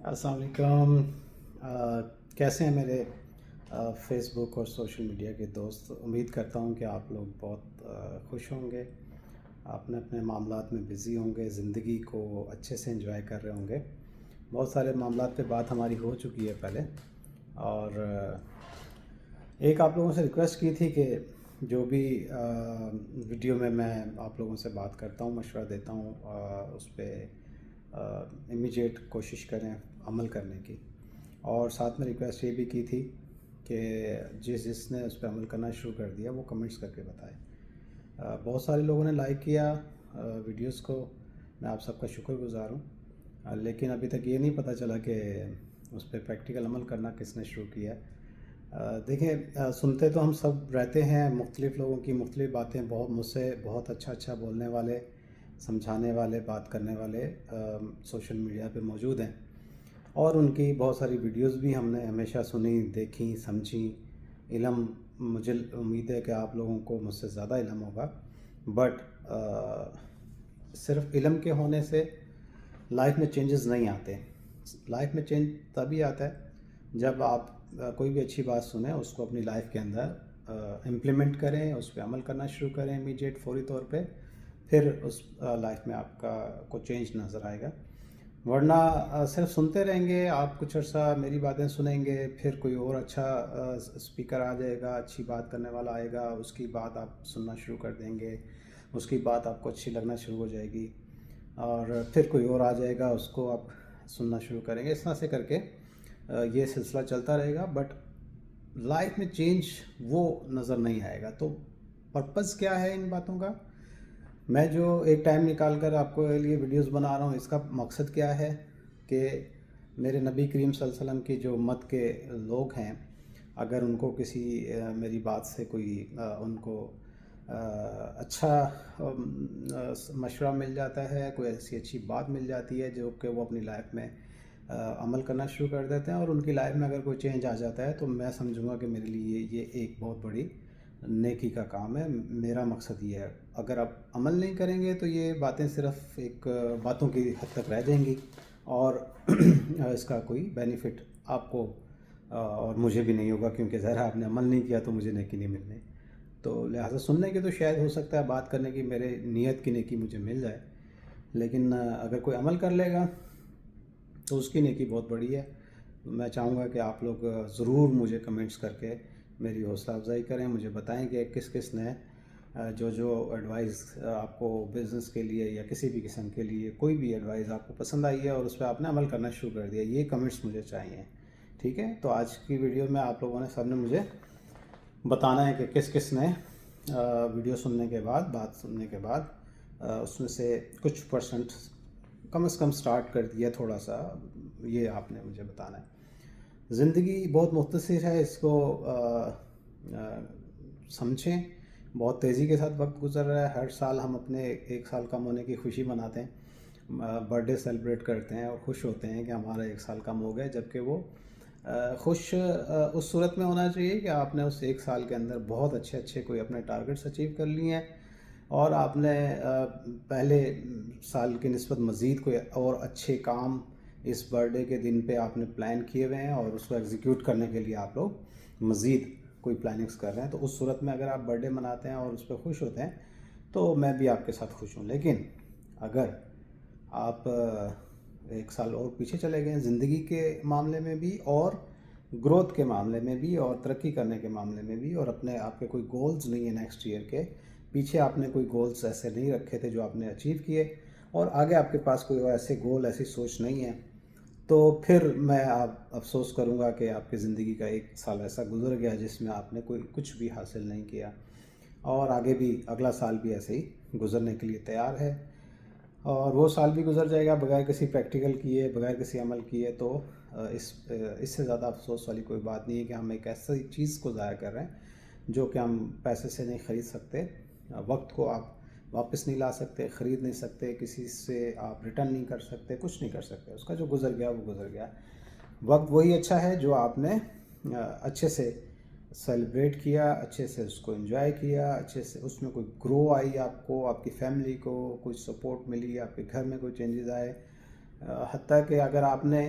السلام علیکم۔ کیسے ہیں میرے فیس بک اور سوشل میڈیا کے دوست؟ امید کرتا ہوں کہ آپ لوگ بہت خوش ہوں گے، اپنے اپنے معاملات میں بزی ہوں گے، زندگی کو اچھے سے انجوائے کر رہے ہوں گے۔ بہت سارے معاملات پہ بات ہماری ہو چکی ہے پہلے، اور ایک آپ لوگوں سے ریکویسٹ کی تھی کہ جو بھی ویڈیو میں آپ لوگوں سے بات کرتا ہوں، مشورہ دیتا ہوں، اس پہ امیجیٹ کوشش کریں عمل کرنے کی، اور ساتھ میں ریکویسٹ یہ بھی کی تھی کہ جس نے اس پہ عمل کرنا شروع کر دیا وہ کمنٹس کر کے بتائے۔ بہت سارے لوگوں نے لائک کیا ویڈیوز کو، میں آپ سب کا شکر گزار ہوں، لیکن ابھی تک یہ نہیں پتہ چلا کہ اس پہ پریکٹیکل عمل کرنا کس نے شروع کیا ہے۔ دیکھیں، سنتے تو ہم سب رہتے ہیں مختلف لوگوں کی مختلف باتیں، مجھ سے بہت اچھا بولنے والے، سمجھانے والے، بات کرنے والے سوشل میڈیا پہ موجود ہیں، اور ان کی بہت ساری ویڈیوز بھی ہم نے ہمیشہ سنی، دیکھی، سمجھی۔ علم، مجھے امید ہے کہ آپ لوگوں کو مجھ سے زیادہ علم ہوگا، بٹ صرف علم کے ہونے سے لائف میں چینجز نہیں آتے۔ لائف میں چینج تبھی آتا ہے جب آپ کوئی بھی اچھی بات سنیں، اس کو اپنی لائف کے اندر امپلیمنٹ کریں، اس پہ عمل کرنا شروع کریں امیجیٹ، فوری طور پہ، پھر اس لائف میں آپ کو چینج نظر آئے گا۔ ورنہ صرف سنتے رہیں گے آپ، کچھ عرصہ میری باتیں سنیں گے، پھر کوئی اور اچھا اسپیکر آ جائے گا، اچھی بات کرنے والا آئے گا، اس کی بات آپ سننا شروع کر دیں گے، اس کی بات آپ کو اچھی لگنا شروع ہو جائے گی، اور پھر کوئی اور آ جائے گا، اس کو آپ سننا شروع کریں گے۔ اس طرح سے کر کے یہ سلسلہ چلتا رہے گا، بٹ لائف میں چینج وہ نظر نہیں آئے گا۔ تو پرپز کیا ہے ان باتوں کا؟ میں جو ایک ٹائم نکال کر آپ کو لیے ویڈیوز بنا رہا ہوں، اس کا مقصد کیا ہے کہ میرے نبی کریم صلی اللہ علیہ وسلم کی جو امت کے لوگ ہیں، اگر ان کو کسی میری بات سے کوئی ان کو اچھا مشورہ مل جاتا ہے، کوئی ایسی اچھی بات مل جاتی ہے جو کہ وہ اپنی لائف میں عمل کرنا شروع کر دیتے ہیں، اور ان کی لائف میں اگر کوئی چینج آ جاتا ہے، تو میں سمجھوں گا کہ میرے لیے یہ ایک بہت بڑی نیکی کا کام ہے۔ میرا مقصد یہ ہے، اگر آپ عمل نہیں کریں گے تو یہ باتیں صرف ایک باتوں کی حد تک رہ جائیں گی، اور اس کا کوئی بینیفٹ آپ کو اور مجھے بھی نہیں ہوگا، کیونکہ ظاہر آپ نے عمل نہیں کیا تو مجھے نیکی نہیں ملنے۔ تو لہٰذا سننے کی تو شاید ہو سکتا ہے، بات کرنے کی میرے نیت کی نیکی مجھے مل جائے، لیکن اگر کوئی عمل کر لے گا تو اس کی نیکی بہت بڑی ہے۔ میں چاہوں گا کہ آپ لوگ ضرور مجھے کمنٹس کر کے میری حوصلہ افزائی کریں، مجھے بتائیں کہ کس نے جو ایڈوائز آپ کو بزنس کے لیے یا کسی بھی قسم کے لیے کوئی بھی ایڈوائز آپ کو پسند آئی ہے اور اس پہ آپ نے عمل کرنا شروع کر دیا، یہ کمنٹس مجھے چاہیے، ٹھیک ہے؟ تو آج کی ویڈیو میں آپ لوگوں نے سب نے مجھے بتانا ہے کہ کس نے ویڈیو سننے کے بعد، بات سننے کے بعد اس میں سے کچھ پرسنٹ کم از کم سٹارٹ کر دیا تھوڑا سا، یہ آپ نے مجھے بتانا ہے۔ زندگی بہت مختصر ہے، اس کو سمجھیں۔ بہت تیزی کے ساتھ وقت گزر رہا ہے، ہر سال ہم اپنے 1 سال کم ہونے کی خوشی مناتے ہیں، برتھ ڈے سیلیبریٹ کرتے ہیں اور خوش ہوتے ہیں کہ ہمارا 1 سال کم ہو گیا، جبکہ وہ خوش اس صورت میں ہونا چاہیے کہ آپ نے اس 1 سال کے اندر بہت اچھے کوئی اپنے ٹارگٹس اچیو کر لیے ہیں، اور آپ نے پہلے سال کی نسبت مزید کوئی اور اچھے کام اس برتھ ڈے کے دن پہ آپ نے پلان کیے ہوئے ہیں، اور اس کو ایگزیکیوٹ کرنے کے لیے آپ لوگ مزید کوئی پلاننگز کر رہے ہیں۔ تو اس صورت میں اگر آپ برتھ ڈے مناتے ہیں اور اس پہ خوش ہوتے ہیں تو میں بھی آپ کے ساتھ خوش ہوں، لیکن اگر آپ 1 سال اور پیچھے چلے گئے زندگی کے معاملے میں بھی، اور گروتھ کے معاملے میں بھی، اور ترقی کرنے کے معاملے میں بھی، اور آپ کے کوئی گولز نہیں ہیں نیکسٹ ایئر کے پیچھے، آپ نے کوئی گولز ایسے نہیں رکھے تھے جو آپ نے اچیو کیے، اور آگے آپ کے پاس کوئی ایسے گول، ایسی سوچ نہیں ہے، تو پھر میں افسوس کروں گا کہ آپ کی زندگی کا 1 سال ایسا گزر گیا جس میں آپ نے کچھ بھی حاصل نہیں کیا، اور آگے بھی اگلا سال بھی ایسے ہی گزرنے کے لیے تیار ہے، اور وہ سال بھی گزر جائے گا بغیر کسی پریکٹیکل کیے، بغیر کسی عمل کیے۔ تو اس سے زیادہ افسوس والی کوئی بات نہیں ہے کہ ہم ایک ایسی چیز کو ضائع کر رہے ہیں جو کہ ہم پیسے سے نہیں خرید سکتے۔ وقت کو آپ واپس نہیں لا سکتے، خرید نہیں سکتے، کسی سے آپ ریٹرن نہیں کر سکتے، کچھ نہیں کر سکتے، اس کا جو گزر گیا وہ گزر گیا۔ وقت وہی اچھا ہے جو آپ نے اچھے سے سیلیبریٹ کیا، اچھے سے اس کو انجوائے کیا، اچھے سے اس میں کوئی گرو آئی، آپ کو، آپ کی فیملی کو کوئی سپورٹ ملی، آپ کے گھر میں کوئی چینجز آئے، حتیٰ کہ اگر آپ نے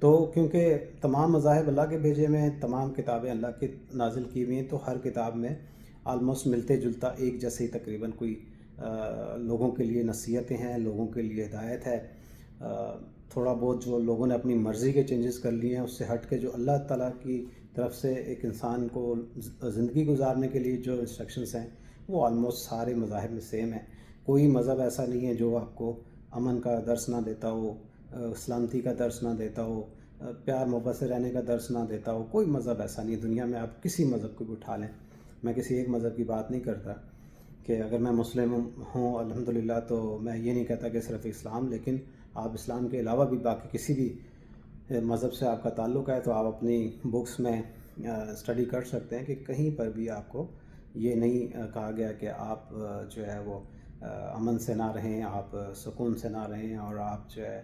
تو کیونکہ تمام مذاہب اللہ کے بھیجے میں ہیں، تمام کتابیں اللہ کی نازل کی ہوئی ہیں، تو ہر کتاب میں آلموسٹ ملتے جلتا ایک جیسے ہی تقریباً کوئی لوگوں کے لیے نصیحتیں ہیں، لوگوں کے لیے ہدایت ہے۔ تھوڑا بہت جو لوگوں نے اپنی مرضی کے چینجز کر لیے ہیں، اس سے ہٹ کے جو اللہ تعالیٰ کی طرف سے ایک انسان کو زندگی گزارنے کے لیے جو انسٹرکشنز ہیں، وہ آلموسٹ سارے مذاہب میں سیم ہیں۔ کوئی مذہب ایسا نہیں ہے جو آپ کو امن کا درس نہ دیتا ہو، سلامتی کا درس نہ دیتا ہو، پیار محبت سے رہنے کا درس نہ دیتا ہو۔ کوئی مذہب ایسا نہیں ہے دنیا میں، آپ کسی مذہب کو بھی اٹھا لیں۔ میں کسی ایک مذہب کی بات نہیں کرتا کہ اگر میں مسلم ہوں الحمدللہ تو میں یہ نہیں کہتا کہ صرف اسلام، لیکن آپ اسلام کے علاوہ بھی باقی کسی بھی مذہب سے آپ کا تعلق ہے تو آپ اپنی بکس میں اسٹڈی کر سکتے ہیں کہ کہیں پر بھی آپ کو یہ نہیں کہا گیا کہ آپ جو ہے وہ امن سے نہ رہیں، آپ سکون سے نہ رہیں، اور آپ جو ہے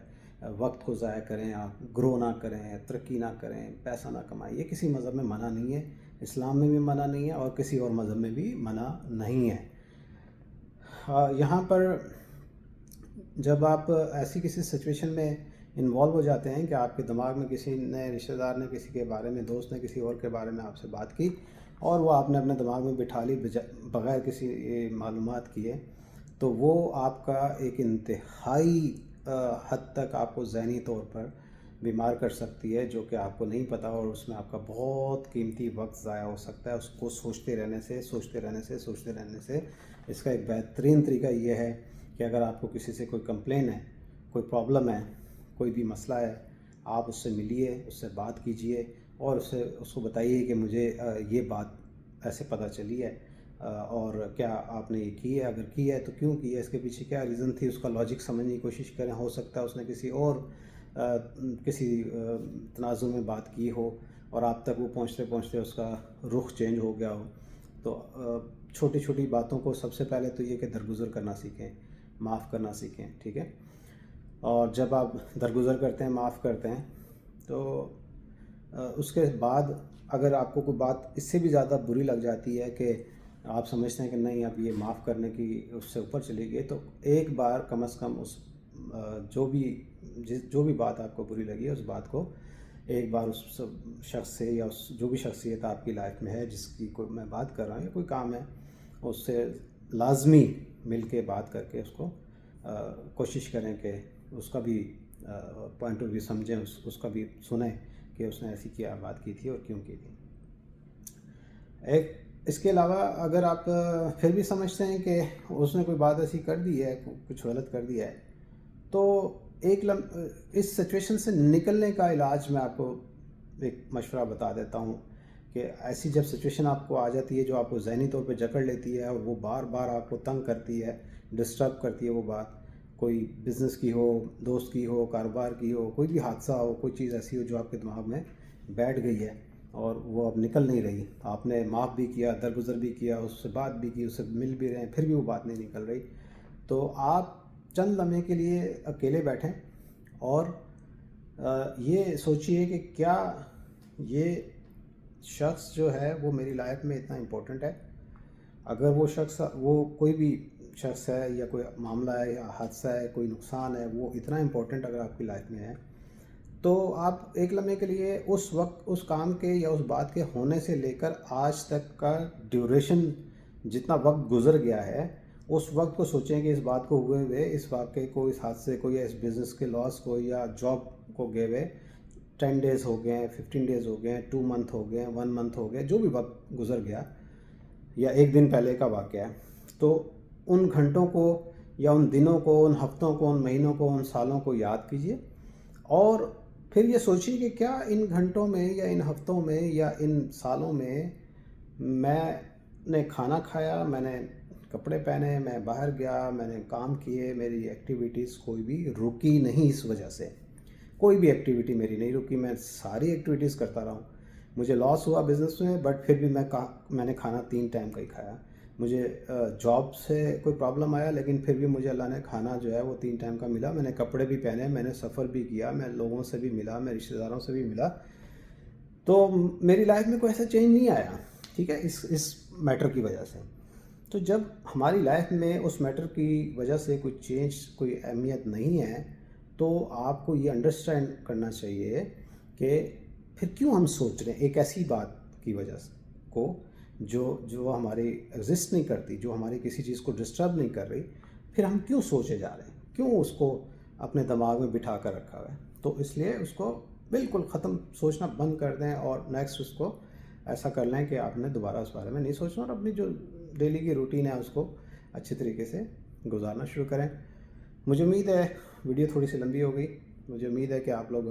وقت کو ضائع کریں، آپ گرو نہ کریں، ترقی نہ کریں، پیسہ نہ کمائیں۔ یہ کسی مذہب میں منع نہیں ہے، اسلام میں بھی منع نہیں ہے اور کسی اور مذہب میں بھی منع نہیں ہے۔ یہاں پر جب آپ ایسی کسی سچویشن میں انوالو ہو جاتے ہیں کہ آپ کے دماغ میں کسی نے، رشتہ دار نے کسی کے بارے میں، دوست نے کسی اور کے بارے میں آپ سے بات کی اور وہ آپ نے اپنے دماغ میں بٹھا لی بغیر کسی معلومات کیے، تو وہ آپ کا ایک انتہائی حد تک آپ کو ذہنی طور پر بیمار کر سکتی ہے، جو کہ آپ کو نہیں پتہ، اور اس میں آپ کا بہت قیمتی وقت ضائع ہو سکتا ہے۔ اس کو سوچتے رہنے سے اس کا ایک بہترین طریقہ یہ ہے کہ اگر آپ کو کسی سے کوئی کمپلین ہے، کوئی پرابلم ہے، کوئی بھی مسئلہ ہے، آپ اس سے ملیے، اس سے بات کیجئے اور اس کو بتائیے کہ مجھے یہ بات ایسے پتہ چلی ہے اور کیا آپ نے یہ کی ہے، اگر کی ہے تو کیوں کی ہے، اس کے پیچھے کیا ریزن تھی، اس کا لاجک سمجھنے کی کوشش کریں۔ ہو سکتا ہے اس نے کسی تنازع میں بات کی ہو اور آپ تک وہ پہنچتے اس کا رخ چینج ہو گیا ہو۔ تو چھوٹی چھوٹی باتوں کو سب سے پہلے تو یہ کہ درگزر کرنا سیکھیں، معاف کرنا سیکھیں، ٹھیک ہے؟ اور جب آپ درگزر کرتے ہیں، معاف کرتے ہیں، تو اس کے بعد اگر آپ کو کوئی بات اس سے بھی زیادہ بری لگ جاتی ہے کہ آپ سمجھتے ہیں کہ نہیں اب یہ معاف کرنے کی اس سے اوپر چلی گئی، تو ایک بار کم از کم اس جو بھی بات آپ کو بری لگی ہے اس بات کو ایک بار اس شخص سے یا جو بھی شخصیت آپ کی لائف میں ہے جس کی میں بات کر رہا ہوں یا کوئی کام ہے، اس سے لازمی مل کے بات کر کے اس کو کوشش کریں کہ اس کا بھی پوائنٹ آف ویو سمجھیں، اس کا بھی سنیں کہ اس نے ایسی کیا بات کی تھی اور کیوں کی تھی۔ اس کے علاوہ اگر آپ پھر بھی سمجھتے ہیں کہ اس نے کوئی بات ایسی کر دی ہے، کچھ غلط کر دیا ہے، تو اس سچویشن سے نکلنے کا علاج میں آپ کو ایک مشورہ بتا دیتا ہوں کہ ایسی جب سچویشن آپ کو آ جاتی ہے جو آپ کو ذہنی طور پہ جکڑ لیتی ہے اور وہ بار بار آپ کو تنگ کرتی ہے، ڈسٹرب کرتی ہے، وہ بات کوئی بزنس کی ہو، دوست کی ہو، کاروبار کی ہو، کوئی بھی حادثہ ہو، کوئی چیز ایسی ہو جو آپ کے دماغ میں بیٹھ گئی ہے اور وہ اب نکل نہیں رہی، آپ نے معاف بھی کیا، درگزر بھی کیا، اس سے بات بھی کی، اس سے مل بھی رہے ہیں، پھر بھی وہ بات نہیں نکل رہی، تو آپ چند لمحے کے لیے اکیلے بیٹھیں اور یہ سوچئے کہ کیا یہ شخص جو ہے وہ میری لائف میں اتنا امپورٹنٹ ہے؟ اگر وہ شخص، وہ کوئی بھی شخص ہے یا کوئی معاملہ ہے یا حادثہ ہے، کوئی نقصان ہے، وہ اتنا امپورٹنٹ اگر آپ کی لائف میں ہے، تو آپ ایک لمحے کے لیے اس وقت اس کام کے یا اس بات کے ہونے سے لے کر آج تک کا ڈیوریشن جتنا وقت گزر گیا ہے اس وقت کو سوچیں کہ اس بات کو ہوئے اس واقعے کو، اس حادثے کو یا اس بزنس کے لاس کو یا جاب کو گئے ہوئے 10 ڈیز ہو گئے ہیں، 15 ڈیز ہو گئے ہیں، 2 منتھ ہو گئے ہیں، 1 منتھ ہو گئے، جو بھی وقت گزر گیا یا ایک دن پہلے کا واقعہ ہے، تو ان گھنٹوں کو یا ان دنوں کو، ان ہفتوں کو، ان مہینوں کو، ان سالوں کو یاد کیجئے اور پھر یہ سوچیے کہ کیا ان گھنٹوں میں یا ان ہفتوں میں یا ان سالوں میں میں نے کھانا کھایا، میں نے کپڑے پہنے، میں باہر گیا، میں نے کام کیے، میری ایکٹیویٹیز کوئی بھی رکی نہیں، اس وجہ سے کوئی بھی ایکٹیویٹی میری نہیں رکی، میں ساری ایکٹیویٹیز کرتا رہا ہوں۔ مجھے لاس ہوا بزنس میں، بٹ پھر بھی میں نے کھانا 3 ٹائم کا ہی کھایا۔ مجھے جاب سے کوئی پرابلم آیا، لیکن پھر بھی مجھے اللہ نے کھانا جو ہے وہ 3 ٹائم کا ملا، میں نے کپڑے بھی پہنے، میں نے سفر بھی کیا، میں لوگوں سے بھی ملا، میں رشتہ داروں سے بھی ملا، تو میری لائف میں کوئی ایسا چینج نہیں آیا، ٹھیک ہے، اس میٹر کی وجہ سے۔ تو جب ہماری لائف میں اس میٹر کی وجہ سے کوئی اہمیت نہیں ہے، تو آپ کو یہ انڈرسٹینڈ کرنا چاہیے کہ پھر کیوں ہم سوچ رہے ہیں ایک ایسی بات کی وجہ سے کو جو ہماری ایگزسٹ نہیں کرتی، جو ہماری کسی چیز کو ڈسٹرب نہیں کر رہی، پھر ہم کیوں سوچے جا رہے ہیں، کیوں اس کو اپنے دماغ میں بٹھا کر رکھا ہوا ہے. تو اس لیے اس کو بالکل ختم، سوچنا بند کر دیں اور نیکسٹ اس کو ایسا کر لیں کہ آپ نے دوبارہ اس بارے میں نہیں سوچنا، اور اپنی جو ڈیلی کی روٹین ہے اس کو اچھی طریقے سے گزارنا شروع کریں. مجھے امید ہے ویڈیو تھوڑی سی لمبی ہو گئی. مجھے امید ہے کہ آپ لوگ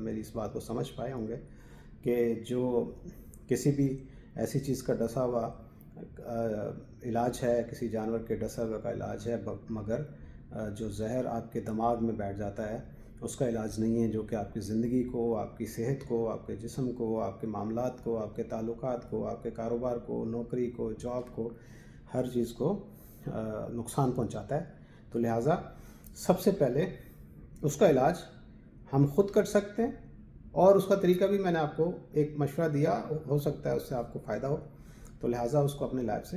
میری اس بات کو سمجھ پائے ہوں گے کہ جو کسی بھی ایسی چیز کا ڈسا ہوا علاج ہے، کسی جانور کے ڈسا ہوا کا علاج ہے، مگر جو زہر آپ کے دماغ میں بیٹھ جاتا ہے اس کا علاج نہیں ہے، جو کہ آپ کی زندگی کو، آپ کی صحت کو، آپ کے جسم کو، آپ کے معاملات کو، آپ کے تعلقات کو، آپ کے کاروبار کو، نوکری کو، جاب کو، ہر چیز کو نقصان پہنچاتا ہے. تو لہٰذا سب سے پہلے اس کا علاج ہم خود کر سکتے ہیں، اور اس کا طریقہ بھی میں نے آپ کو ایک مشورہ دیا، ہو سکتا ہے اس سے آپ کو فائدہ ہو. تو لہٰذا اس کو اپنے لائف سے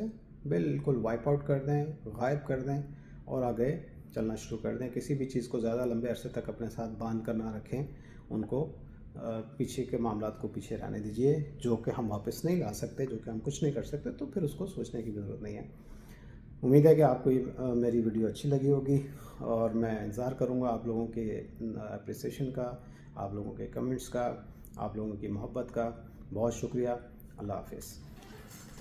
بالکل وائپ آؤٹ کر دیں، غائب کر دیں، اور آگے چلنا شروع کر دیں. کسی بھی چیز کو زیادہ لمبے عرصے تک اپنے ساتھ باندھ کر نہ رکھیں، ان کو پیچھے کے معاملات کو پیچھے رہنے دیجیے، جو کہ ہم واپس نہیں لا سکتے، جو کہ ہم کچھ نہیں کر سکتے، تو پھر اس کو سوچنے کی ضرورت نہیں ہے. امید ہے کہ آپ کو میری ویڈیو اچھی لگی ہوگی، اور میں انتظار کروں گا آپ لوگوں کے اپریسیشن کا، آپ لوگوں کے کمنٹس کا، آپ لوگوں کی محبت کا. بہت شکریہ. اللہ حافظ.